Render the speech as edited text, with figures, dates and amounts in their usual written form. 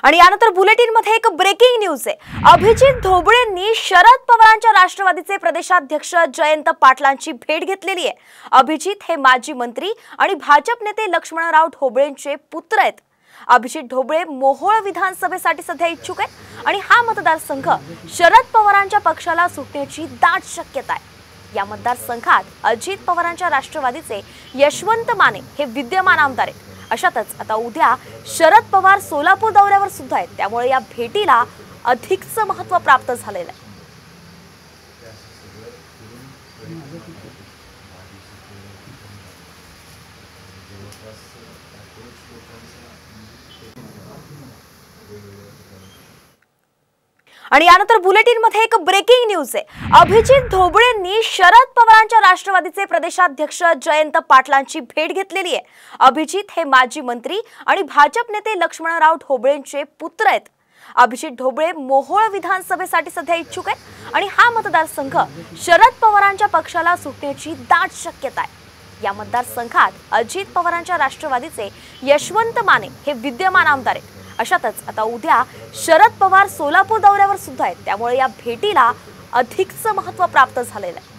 आणि यानंतर बुलेटिनमध्ये एक ब्रेकिंग न्यूज आहे। अभिजित ढोबळेंनी शरद पवारांच्या राष्ट्रवादीचे प्रदेशाध्यक्ष जयंत पाटलांची भेट घेतलेली आहे। अभिजित हे माजी मंत्री आणि भाजप नेते लक्ष्मणराव ढोबळेंचे पुत्र आहेत। अभिजित ढोबळे मोहोळ विधानसभेसाठी सध्या इच्छुक आहेत आणि हा मतदारसंघ शरद पवारांच्या पक्षाला सुटण्याची दाट शक्यता आहे। या मतदारसंघात अजित पवारांच्या राष्ट्रवादीचे यशवंत माने हे विद्यमान आमदार आहेत। अशातच आता उद्या शरद पवार सोलापूर दौऱ्यावर सुद्धा आहेत, त्यामुळे या भेटीला अधिकच महत्त्व प्राप्त झालेलं आहे। आणि यानंतर बुलेटिनमध्ये एक ब्रेकिंग न्यूज आहे। अभिजित ढोबळेंनी शरद पवारांच्या राष्ट्रवादीचे प्रदेशाध्यक्ष जयंत पाटलांची भेट घेतलेली आहे। अभिजित हे माजी मंत्री आणि भाजप नेते लक्ष्मणराव ढोबळेंचे पुत्र आहेत। अभिजित ढोबळे मोहोळ विधानसभेसाठी सध्या इच्छुक आहेत आणि हा मतदारसंघ शरद पवारांच्या पक्षाला सुटण्याची दाट शक्यता आहे। या मतदारसंघात अजित पवारांच्या राष्ट्रवादीचे यशवंत माने हे विद्यमान आमदार आहेत। अशातच आता उद्या शरद पवार सोलापूर दौऱ्यावर सुद्धा आहेत, त्यामुळे या भेटीला अधिकच महत्त्व प्राप्त झालेलं आहे।